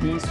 30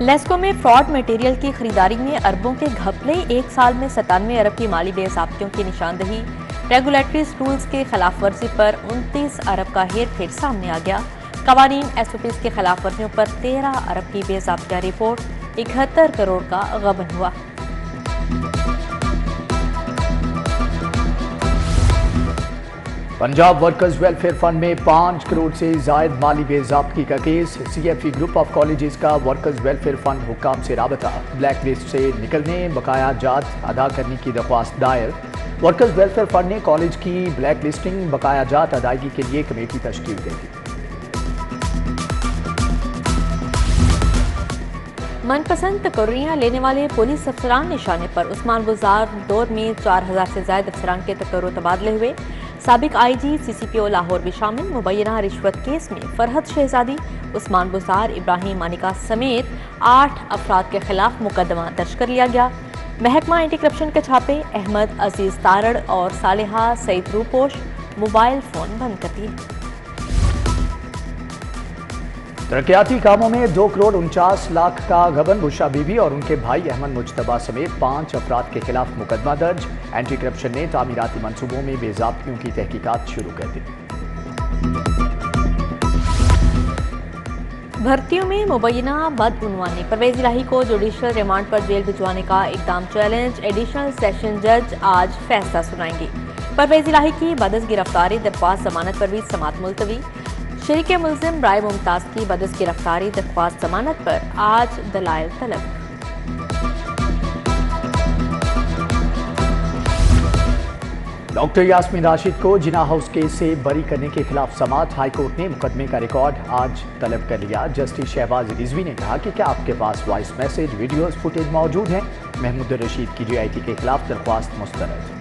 لیسکو میں fraud material کی خریداری میں اربوں کے گھپلے، 1 سال میں 97 ارب کی مالی بے ضابطگیوں کی نشاندہی، ریگولیٹری رولز کے خلاف ورزی پر 29 ارب کا ہیر پھیر سامنے آ گیا، قوانین SOPs کی خلاف ورزیوں پر 13 ارب کی بے ضابطگیہ رپورٹ، 71 کروڑ کا غبن ہوا۔ پنجاب ورکرز ویلفیئر فنڈ میں 5 کروڑ سے زائد مالی بے ضابطگی کا case, CFE group of colleges کا ورکرز ویلفیئر فنڈ حکام سے رابطہ، بلیک لسٹ سے نکلنے، بقایا جات ادا کرنے کی درخواست دائر۔ ورکرز ویلفیئر فنڈ نے کالج کی بلیک لسٹنگ، بقایا جات ادائیگی کے لیے کمیٹی تشکیل دے دی۔ من پسند تقرریاں لینے والے پولیس افسران نشانے پر، عثمان بزار دور میں 4000 سے زائد افسران کے تقرر و تبادلے ہوئے، سابق IG CCPO لاہور بھی شامل، مبینہ رشوت کیس میں فرحت شہزادی، عثمان بزار، ابراہیم مانیکا سمیت 8 افراد کے خلاف مقدمہ درج کر لیا گیا۔ محکمہ اینٹی کرپشن کے چھاپے، احمد عزیز تارڑ اور صالحہ سعید روپوش موبائل فون بند کر دیے۔ ترقیاتی کاموں میں 2 کروڑ 49 لاکھ کا غبن، بشرا بی بی اور ان کے بھائی احمد مجتبیٰ سمیت 5 افراد کے خلاف مقدمہ درج، اینٹی کرپشن نے تعمیراتی منصوبوں میں بے ضابطگیوں کی تحقیقات شروع کر دی۔ بھرتیوں میں مبینہ بدعنوانی، پرویز الہی کو جوڈیشل ریمانڈ پر جیل بھجوانے کا اقدام چیلنج، ایڈیشنل سیشن جج آج فیصلہ سنائیں گے۔ پرویز الہی کی بدست گرفتاری درخواست ضمانت پر بھی سماعت ملتوی، شریک ملزم رائے ممتاز کی بدست گرفتاری درخواست ضمانت پر آج دلائل طلب۔ ڈاکٹر یاسمین راشد کو جناح ہاؤس کیس سے بری کرنے کے خلاف سماعت، ہائی کورٹ نے مقدمے کا ریکارڈ آج طلب کر لیا۔ جسٹس شہباز رضوی نے کہا کہ کیا آپ کے پاس وائس میسج، ویڈیوز، فوٹیج موجود ہیں؟ محمود الرشید کی GIT کے خلاف درخواست مسترد۔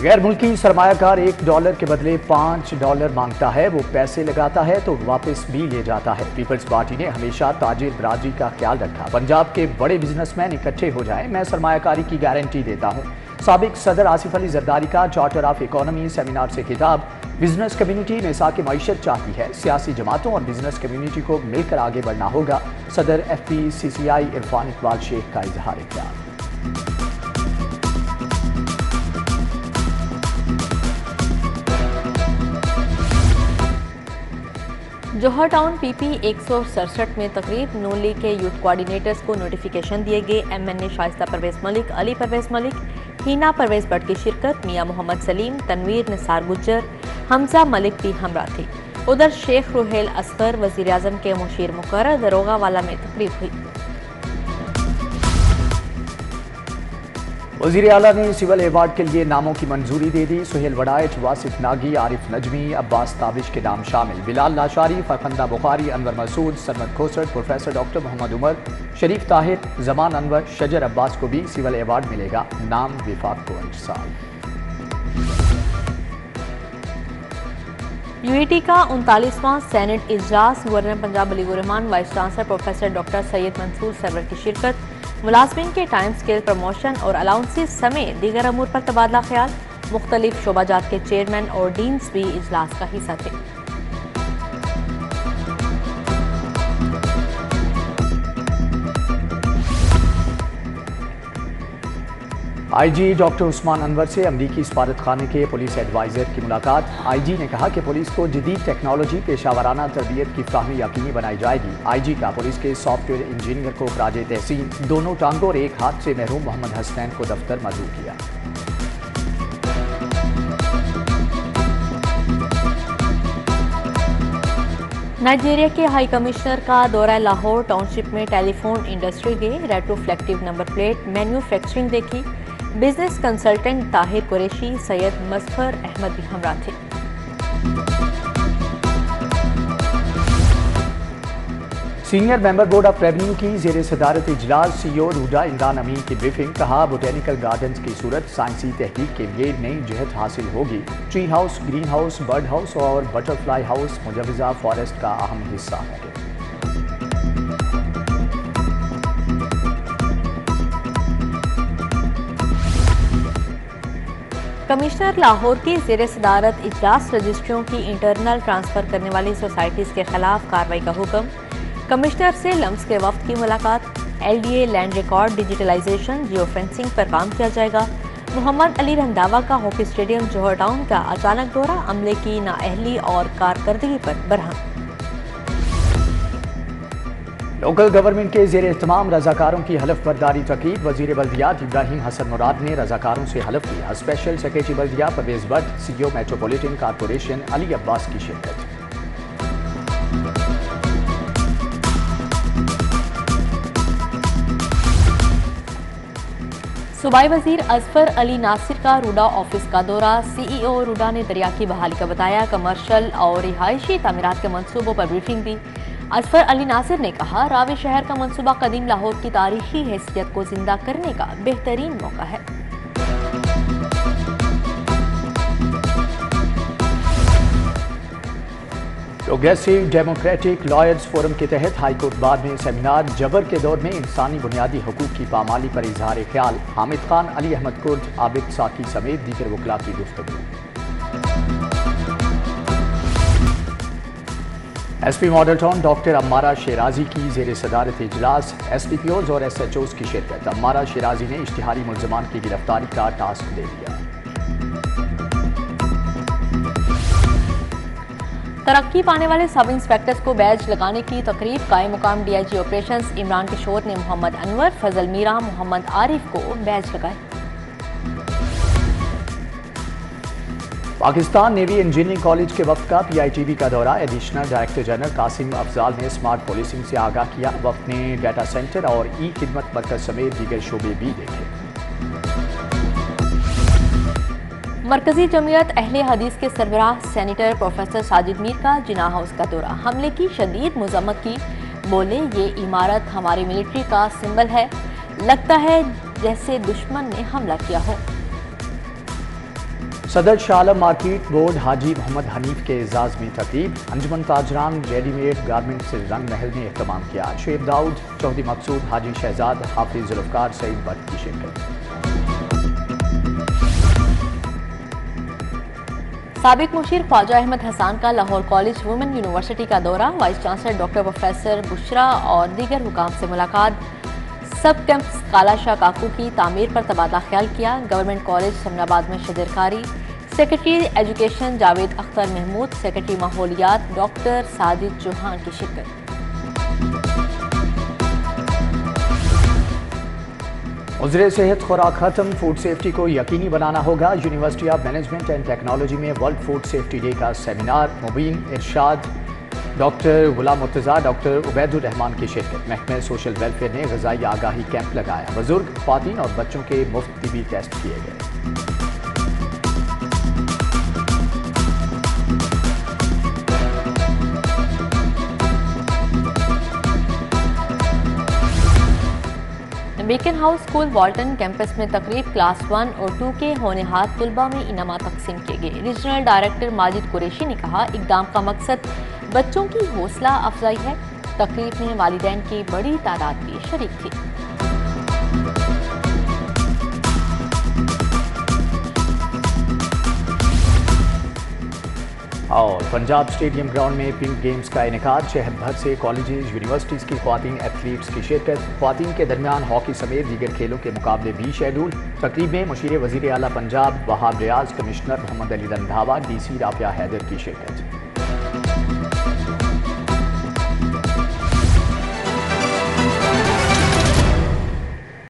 غیر ملکی سرمایہ کار $1 کے بدلے $5 مانگتا ہے، وہ پیسے لگاتا ہے تو واپس بھی لے جاتا ہے۔ پیپلز پارٹی نے ہمیشہ تاجر برادری کا خیال رکھا، پنجاب کے بڑے بزنس مین اکٹھے ہو جائیں، میں سرمایہ کاری کی گارنٹی دیتا ہوں۔ سابق صدر آصف علی زرداری کا چارٹر آف اکانومی سیمینار سے خطاب، بزنس کمیونٹی مساق معیشت چاہتی ہے، سیاسی جماعتوں اور بزنس کمیونٹی کو مل کر آگے بڑھنا ہوگا۔ صدر FPCCI عرفان اقبال شیخ کا اظہار خیال۔ جوہر ٹاؤن PP 167 میں تقریب، نون لیگ کے یوتھ کوارڈینیٹرز کو نوٹیفیکیشن دیے گئے، MNA Shaista Pervez Malik, Ali Pervez Malik, Hina Pervez but کی شرکت، میاں محمد سلیم، تنویر نثار گجر، حمزہ ملک بھی ہمراہ تھے۔ ادھر شیخ روحیل اصغر وزیر اعظم کے مشیر مقرر دروغہ والا میں تقریب ہوئی۔ وزیر اعلیٰ نے سول ایوارڈ کے لیے ناموں کی منظوری دے دی، سہیل وڑائچ، واصف ناگی، عارف نجمی، عباس تابش کے نام شامل، بلال لاشاری، فرخندہ بخاری، انور مسعود، سرمد کھوسر، پروفیسر ڈاکٹر محمد عمر، شریف طاہر، زمان انور، شجر عباس کو بھی سول ایوارڈ ملے گا، نام وفاق کو ارسال۔ UET کا 39واں سینٹ اجلاس، گورنر پنجاب علی الرحمان، وائس چانسلر پروفیسر ڈاکٹر سید منصور سرور کی شرکت، ملازمین کے ٹائم سکیل پروموشن اور الاؤنسز سمیت دیگر امور پر تبادلہ خیال، مختلف شعبہ جات کے چیئرمین اور ڈینز بھی اجلاس کا حصہ تھے۔ IG ڈاکٹر عثمان انور سے امریکی سفارت خانے کے پولیس ایڈوائزر کی ملاقات، IG نے کہا کہ پولیس کو جدید ٹیکنالوجی، پیشہ ورانہ تربیت کی فراہمی یقینی بنائی جائے گی۔ IG کا پولیس کے سافٹ ویئر انجینئر کو خراج تحسین، دونوں ٹانگوں اور ایک ہاتھ سے محروم محمد حسنین کو دفتر معزول کیا۔ نائجیریا کے ہائی کمشنر کا دورہ لاہور، ٹاؤن شپ میں ٹیلی فون انڈسٹری گئے، ریٹروفلیکٹیو نمبر پلیٹ مینوفیکچرنگ دیکھی، بزنس کنسلٹنٹ طاہر قریشی، سید مظفر احمد بھی ہمراہ تھے۔ Senior member board of revenue کی زیر صدارت اجلاس، CEO روڈا عمران امین کی بریفنگ، کہا بوٹینیکل گارڈنز کی صورت سائنسی تحقیق کے لیے نئی جہت حاصل ہوگی، tree house, green house, bird house اور بٹر فلائی ہاؤس مجوزہ فارسٹ کا اہم حصہ ہوں گے۔ کمشنر لاہور کی زیر صدارت اجلاس رجسٹریوں کی انٹرنل ٹرانسفر کرنے والی سوسائٹیز کے خلاف کارروائی کا حکم۔ کمشنر سے لمس کے وفد کی ملاقات۔ LDA land record digitalisation geo fencing پر کام کیا جائے گا۔ محمد علی رنداوا کا ہاکی اسٹیڈیم جوہر ٹاؤن کا اچانک دورہ، عملے کی نااہلی اور کارکردگی پر برہم۔ لوکل گورنمنٹ کے زیر اہتمام رضاکاروں کی حلف برداری تقریب۔ وزیر بلدیات ابراہیم حسن مراد نے رضاکاروں سے حلف لیا۔ اسپیشل سیکریٹری بلدیہ Pervaiz Butt, CEO metropolitan corporation Ali Abbas کی شرکت۔ صوبائی وزیر اظفر علی ناصر کا روڈا آفس کا دورہ۔ CEO روڈا نے دریا کی بحالی کا بتایا، کمرشل اور رہائشی تعمیرات کے منصوبوں پر بریفنگ دی۔ اظفر علی ناصر نے کہا، راوی شہر کا منصوبہ قدیم لاہور کی تاریخی حیثیت کو زندہ کرنے کا بہترین موقع ہے۔ پروگریسو ڈیموکریٹک لائرز فورم کے تحت ہائی کورٹ بار میں سیمینار۔ جبر کے دور میں انسانی بنیادی حقوق کی پامالی پر اظہار خیال۔ حامد خان، علی احمد کرد، عابد ساکی سمیت دیگر وکلاء کی گفتگو۔ SP model town doctor Amara Shirazi کی زیر صدارت اجلاس۔ SDPOs اور SHOs کی شرکت۔ عمارہ شیرازی نے اشتہاری ملزمان کی گرفتاری کا ٹاسک دے دیا۔ ترقی پانے والے سب انسپیکٹرز کو بیج لگانے کی تقریب۔ قائم مقام DIG آپریشنز عمران کشور نے محمد انور، فضل میرا، محمد عارف کو بیج لگائے۔ پاکستان نیوی انجینئرنگ کالج کے وفد کا PITB کا دورہ۔ Additional director general Qasim Afzal نے اسمارٹ پولیسنگ سے آگاہ کیا۔ وفد نے ڈیٹا سینٹر اور خدمت مرکز سمیت دیگر شعبے بھی دیکھے۔ مرکزی جمعیت اہل حدیث کے سربراہ سینیٹر پروفیسر ساجد میر کا جناح ہاؤس کا دورہ۔ حملے کی شدید مذمت کی، بولے یہ عمارت ہماری ملٹری کا سمبل ہے، لگتا ہے جیسے دشمن نے حملہ کیا ہو۔ صدر شاہ عالم مارکیٹ بورڈ حاجی محمد حنیف کے اعزاز میں تقریب۔ انجمن تاجران ریڈی میڈ گارمنٹ سے رنگ محل نے اہتمام کیا۔ شعیب داؤد، چودھری مقصود، حاجی شہزاد، حافظ ذوالفقار، سعید بٹ کی شرکت۔ سابق مشیر خواجہ احمد حسان کا لاہور کالج وومن یونیورسٹی کا دورہ۔ وائس چانسلر ڈاکٹر پروفیسر بشرا اور دیگر حکام سے ملاقات۔ سب کیمپس کالا شاہ کاکو کی تعمیر پر تبادلہ خیال کیا۔ گورنمنٹ کالج سمن آباد میں شجرکاری۔ Secretary education Javed Akhtar Mahmood, secretary ماحولیات ڈاکٹر ساجد چوہان کی شرکت۔ عذر صحت خوراک ختم، فوڈ سیفٹی کو یقینی بنانا ہوگا۔ University of management and technology میں ورلڈ فوڈ سیفٹی ڈے کا سیمینار۔ مبین ارشاد ڈاکٹر غلام مرتضیٰ، ڈاکٹر عبید الرحمان کی شرکت۔ محکمہ سوشل ویلفیئر نے غذائی آگاہی کیمپ لگایا۔ بزرگ، خواتین اور بچوں کے مفت طبی ٹیسٹ کیے گئے۔ Beaconhouse school Walton campus میں تقریب۔ کلاس 1 اور 2 کے ہونہار طلباء میں انعامات تقسیم کیے گئے۔ ریجنل ڈائریکٹر ماجد قریشی نے کہا، اقدام کا مقصد بچوں کی حوصلہ افزائی ہے۔ تقریب میں والدین کی بڑی تعداد بھی شریک تھی۔ اور پنجاب اسٹیڈیم گراؤنڈ میں پنک گیمز کا انعقاد۔ شہر بھر سے کالجز، یونیورسٹیز کی خواتین ایتھلیٹس کی شرکت۔ خواتین کے درمیان ہاکی سمیت دیگر کھیلوں کے مقابلے بھی شیڈول۔ تقریب میں مشیر وزیر اعلیٰ پنجاب وہاب ریاض، کمشنر محمد علی رندھاوا، DC رافعہ حیدر کی شرکت۔